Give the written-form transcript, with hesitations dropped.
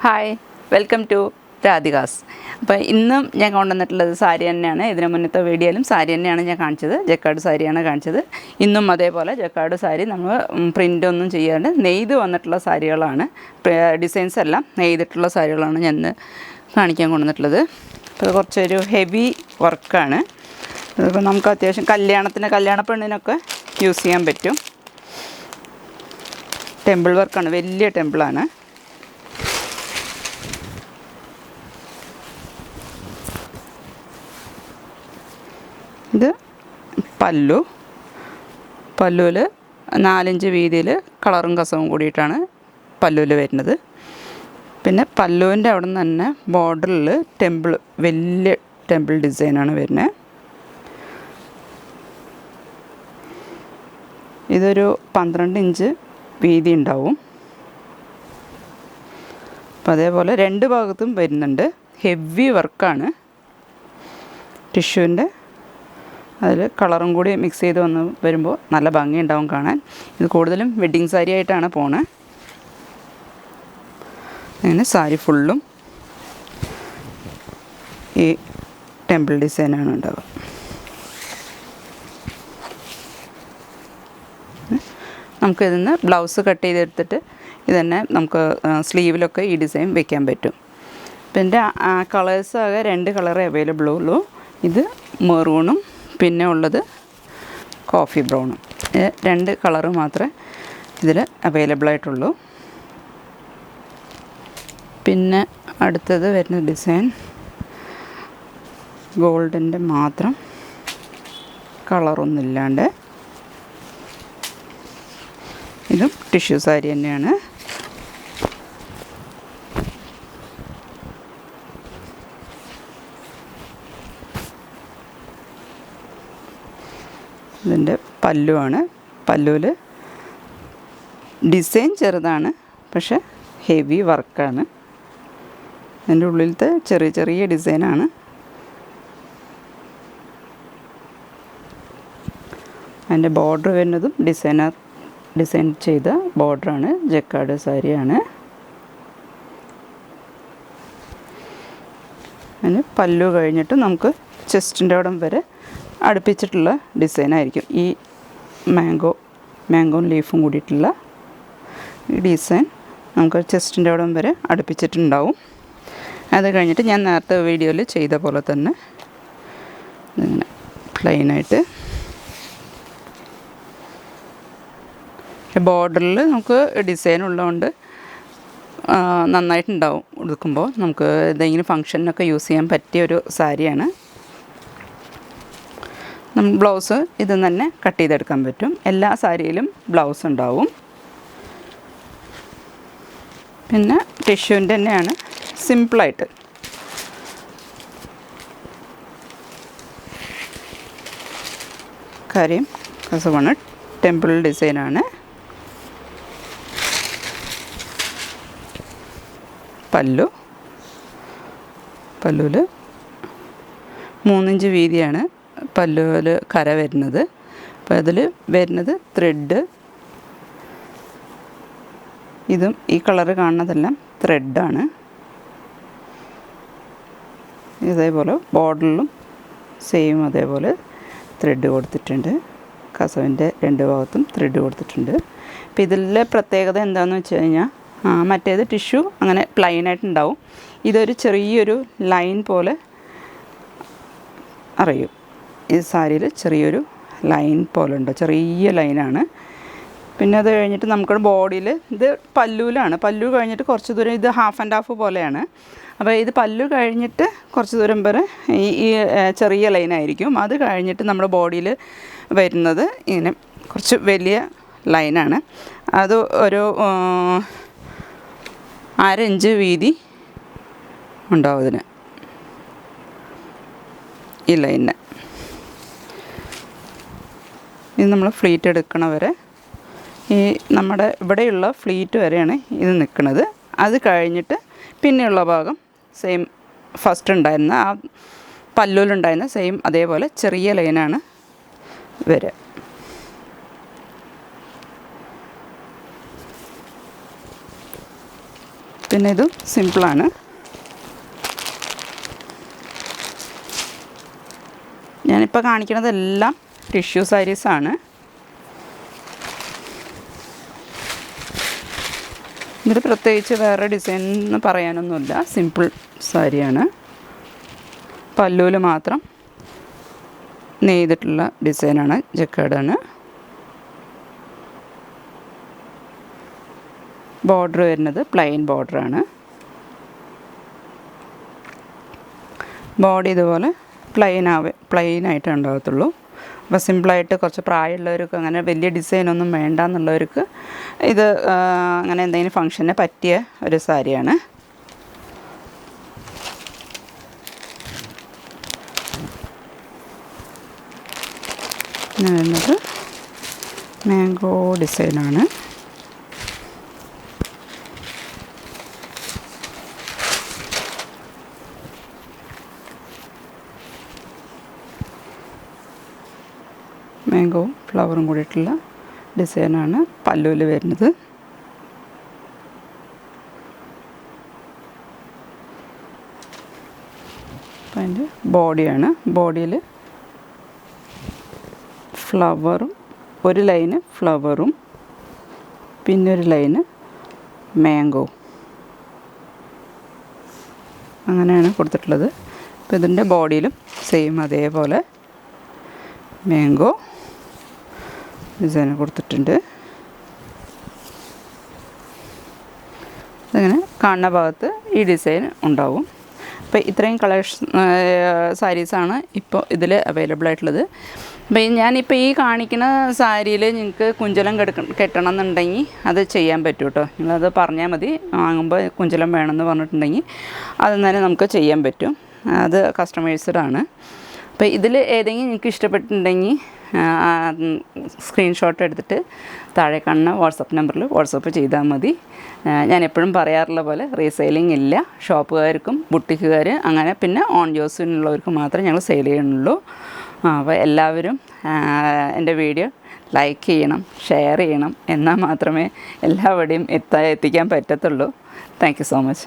Hi, welcome to Radhika's. അപ്പോൾ ഇന്നും ഞാൻ കൊണ്ടുവന്നിട്ടുള്ളത് സാരി തന്നെയാണ്. ഇതിന് മുന്നത്തെ വീഡിയോയിലും സാരി തന്നെയാണ് ഞാൻ കാണിച്ചത്, ജക്കാർഡ് സാരിയാണ് കാണിച്ചത്. ഇന്നും അതേപോലെ ജക്കാർഡ് സാരി നമ്മൾ പ്രിൻ്റൊന്നും ചെയ്യാണ്ട് നെയ്ത് വന്നിട്ടുള്ള സാരികളാണ്. ഡിസൈൻസ് എല്ലാം നെയ്തിട്ടുള്ള സാരികളാണ് ഞാൻ ഇന്ന് കാണിക്കാൻ കൊണ്ടുവന്നിട്ടുള്ളത്. അപ്പോൾ കുറച്ചൊരു ഹെവി വർക്കാണ്. അതിപ്പോൾ നമുക്ക് അത്യാവശ്യം കല്യാണ പെണ്ണിനൊക്കെ യൂസ് ചെയ്യാൻ പറ്റും. ടെമ്പിൾ വർക്കാണ്, വലിയ ടെമ്പിളാണ്. ഇത് പല്ലുവിൽ 4 ഇഞ്ച് വീതിയിൽ കളറും കസവും കൂടിയിട്ടാണ് പല്ലുവിൽ വരുന്നത്. പിന്നെ പല്ലുവിൻ്റെ അവിടെ നിന്ന് തന്നെ ബോർഡറിൽ വലിയ ടെമ്പിൾ ഡിസൈനാണ് വരുന്നത്. ഇതൊരു 12 ഇഞ്ച് വീതി ഉണ്ടാവും. അപ്പോൾ അതേപോലെ 2 ഭാഗത്തും വരുന്നുണ്ട്. ഹെവി വർക്കാണ്. ടിഷ്യൂവിൻ്റെ അതിൽ കളറും കൂടി മിക്സ് ചെയ്ത് വരുമ്പോൾ നല്ല ഭംഗിയുണ്ടാവും കാണാൻ. ഇത് കൂടുതലും വെഡ്ഡിങ് സാരി ആയിട്ടാണ് പോണത്. അങ്ങനെ സാരി ഫുള്ളും ഈ ടെമ്പിൾ ഡിസൈനാണ് ഉണ്ടാവുക. നമുക്കിതിന്ന് ബ്ലൗസ് കട്ട് ചെയ്തെടുത്തിട്ട് ഇതന്നെ നമുക്ക് സ്ലീവിലൊക്കെ ഈ ഡിസൈൻ വെക്കാൻ പറ്റും. പിന്നെ കളേഴ്സ് ആകെ 2 കളറേ അവൈലബിൾ ഉള്ളൂ. ഇത് മെറൂണും പിന്നെ ഉള്ളത് കോഫി ബ്രൗണും. 2 കളറ് മാത്രമേ ഇതിൽ അവൈലബിൾ ആയിട്ടുള്ളൂ. പിന്നെ അടുത്തത് വരുന്ന ഡിസൈൻ ഗോൾഡിൻ്റെ മാത്രം, കളറൊന്നുമില്ലാണ്ട്. ഇതും ടിഷ്യൂ സാരി തന്നെയാണ്. ഇതിൻ്റെ പല്ലുവാണ്. പല്ലുവിൽ ഡിസൈൻ ചെറുതാണ്, പക്ഷെ ഹെവി വർക്കാണ്. അതിൻ്റെ ഉള്ളിലത്തെ ചെറിയ ഡിസൈനാണ്. അതിൻ്റെ ബോർഡർ വരുന്നതും ഡിസൈൻ ചെയ്ത ബോർഡറാണ്. ജക്കാർഡ് സാരിയാണ്. അതിന് പല്ലു കഴിഞ്ഞിട്ട് നമുക്ക് ചെസ്റ്റിൻ്റെ അവിടം വരെ അടുപ്പിച്ചിട്ടുള്ള ഡിസൈനായിരിക്കും. ഈ മാംഗോ ലീഫും കൂടിയിട്ടുള്ള ഈ ഡിസൈൻ നമുക്ക് ചെസ്റ്റിൻ്റെ അവിടം വരെ അടുപ്പിച്ചിട്ടുണ്ടാവും. അത് കഴിഞ്ഞിട്ട് ഞാൻ നേരത്തെ വീഡിയോയിൽ ചെയ്ത പോലെ തന്നെ ഇങ്ങനെ പ്ലെയിനായിട്ട് ബോർഡറിൽ നമുക്ക് ഡിസൈൻ ഉള്ളതുകൊണ്ട് നന്നായിട്ടുണ്ടാവും. ഉടുക്കുമ്പോൾ നമുക്ക് എന്തെങ്കിലും ഫങ്ഷനൊക്കെ യൂസ് ചെയ്യാൻ പറ്റിയ ഒരു സാരിയാണ്. ബ്ലൗസ് ഇത് തന്നെ കട്ട് ചെയ്തെടുക്കാൻ പറ്റും. എല്ലാ സാരിയിലും ബ്ലൗസ് ഉണ്ടാവും. പിന്നെ ടിഷ്യൂൻ്റെ തന്നെയാണ്, സിമ്പിളായിട്ട്. കാര്യം കസവാണ്, ടെമ്പിൾ ഡിസൈനാണ്. പല്ലുവിൽ 3 ഇഞ്ച് വീതിയാണ് പല്ലുവിൽ കര വരുന്നത്. അപ്പോൾ അതിൽ വരുന്നത് ത്രെഡ്. ഇതും ഈ കളറ് കാണുന്നതെല്ലാം ത്രെഡാണ്. ഇതേപോലെ ബോർഡറിലും സെയിം അതേപോലെ ത്രെഡ് കൊടുത്തിട്ടുണ്ട്. കസവിൻ്റെ 2 ഭാഗത്തും ത്രെഡ് കൊടുത്തിട്ടുണ്ട്. അപ്പോൾ ഇതിലെ പ്രത്യേകത എന്താണെന്ന് വെച്ച് കഴിഞ്ഞാൽ, മറ്റേത് ടിഷ്യൂ അങ്ങനെ പ്ലെയിനായിട്ടുണ്ടാവും. ഇതൊരു ചെറിയൊരു ലൈൻ പോലെ അറിയും. ഈ സാരിയിൽ ചെറിയൊരു ലൈൻ പോലെ ഉണ്ട്, ചെറിയ ലൈനാണ്. പിന്നെ അത് കഴിഞ്ഞിട്ട് നമുക്ക് ബോഡിയിൽ ഇത് പല്ലുവിലാണ്. പല്ലു കഴിഞ്ഞിട്ട് കുറച്ച് ദൂരം ഇത് 1/2 പോലെയാണ്. അപ്പോൾ ഇത് പല്ലു കഴിഞ്ഞിട്ട് കുറച്ച് ദൂരം വരെ ഈ ചെറിയ ലൈനായിരിക്കും. അത് കഴിഞ്ഞിട്ട് നമ്മുടെ ബോഡിയിൽ വരുന്നത് ഇങ്ങനെ കുറച്ച് വലിയ ലൈനാണ്. അത് ഒരു 1/2 ഇഞ്ച് വീതി ഉണ്ടാവും ഇതിന്, ഈ ലൈനിന്. ഇത് നമ്മൾ ഫ്ലീറ്റ് എടുക്കണ വരെ, ഈ നമ്മുടെ ഇവിടെയുള്ള ഫ്ലീറ്റ് വരെയാണ് ഇത് നിൽക്കുന്നത്. അത് കഴിഞ്ഞിട്ട് പിന്നെയുള്ള ഭാഗം സെയിം ഫസ്റ്റ് ഉണ്ടായിരുന്ന ആ പല്ലുവിലുണ്ടായിരുന്ന സെയിം അതേപോലെ ചെറിയ ലൈനാണ് വരിക. പിന്നെ ഇത് സിമ്പിളാണ്. ഞാനിപ്പോൾ കാണിക്കുന്നതെല്ലാം ടിഷ്യൂ സാരീസാണ്. ഇതിൽ പ്രത്യേകിച്ച് വേറെ ഡിസൈൻ എന്ന് പറയാനൊന്നുമില്ല, സിമ്പിൾ സാരിയാണ്. പല്ലുവിൽ മാത്രം നെയ്തിട്ടുള്ള ഡിസൈനാണ്, ജക്കാർഡാണ്. ബോർഡർ വരുന്നത് പ്ലെയിൻ ബോർഡറാണ്. ബോഡി ഇതുപോലെ പ്ലെയിനായിട്ട് ഉണ്ടാകത്തുള്ളൂ. അപ്പോൾ സിമ്പിളായിട്ട് കുറച്ച് പ്രായമുള്ളവർക്ക് അങ്ങനെ വലിയ ഡിസൈനൊന്നും വേണ്ട എന്നുള്ളവർക്ക് ഇത് അങ്ങനെ എന്തെങ്കിലും ഫങ്ഷന് പറ്റിയ ഒരു സാരിയാണ്. വരുന്നത് മാംഗോ ഡിസൈനാണ്. മാംഗോവും ഫ്ലവറും കൂടിയിട്ടുള്ള ഡിസൈനാണ് പല്ലുവിൽ വരുന്നത്. അപ്പം അതിൻ്റെ ബോഡിയാണ്. ബോഡിയിൽ ഫ്ലവറും ഒരു ലൈന് ഫ്ലവറും പിന്നെ ഒരു ലൈന് മാംഗോ അങ്ങനെയാണ് കൊടുത്തിട്ടുള്ളത്. അപ്പോൾ ഇതിൻ്റെ ബോഡിയിലും സെയിം അതേപോലെ മാംഗോ ഡിസൈൻ കൊടുത്തിട്ടുണ്ട്. അങ്ങനെ കാണുന്ന ഭാഗത്ത് ഈ ഡിസൈൻ ഉണ്ടാവും. അപ്പോൾ ഇത്രയും കളക്ഷൻ സാരീസാണ് ഇപ്പോൾ ഇതിൽ അവൈലബിൾ ആയിട്ടുള്ളത്. അപ്പോൾ ഞാനിപ്പോൾ ഈ കാണിക്കുന്ന സാരിയിൽ നിങ്ങൾക്ക് കുഞ്ചലം കെട്ടണം എന്നുണ്ടെങ്കിൽ അത് ചെയ്യാൻ പറ്റും കേട്ടോ. നിങ്ങളത് പറഞ്ഞാൽ മതി, വാങ്ങുമ്പോൾ കുഞ്ചലം വേണമെന്ന് പറഞ്ഞിട്ടുണ്ടെങ്കിൽ അത് തന്നെ നമുക്ക് ചെയ്യാൻ പറ്റും. അത് കസ്റ്റമൈസ്ഡാണ്. അപ്പോൾ ഇതിൽ ഏതെങ്കിലും നിങ്ങൾക്ക് ഇഷ്ടപ്പെട്ടിട്ടുണ്ടെങ്കിൽ സ്ക്രീൻഷോട്ട് എടുത്തിട്ട് താഴെ കാണുന്ന വാട്സപ്പ് നമ്പറിൽ വാട്സപ്പ് ചെയ്താൽ മതി. ഞാൻ എപ്പോഴും പറയാറുള്ള പോലെ റീസെയിലിംഗ് ഇല്ല. ഷോപ്പുകാർക്കും ബുട്ടിക്കുകാർ അങ്ങനെ പിന്നെ ഓൺ യൂസിനുള്ളവർക്ക് മാത്രമേ ഞങ്ങൾ സെയിൽ ചെയ്യുന്നുള്ളൂ. അപ്പോൾ എല്ലാവരും എൻ്റെ വീഡിയോ ലൈക്ക് ചെയ്യണം, ഷെയർ ചെയ്യണം, എന്നാൽ മാത്രമേ എല്ലാവരുടെയും എത്തിക്കാൻ പറ്റത്തുള്ളൂ. Thank you so much.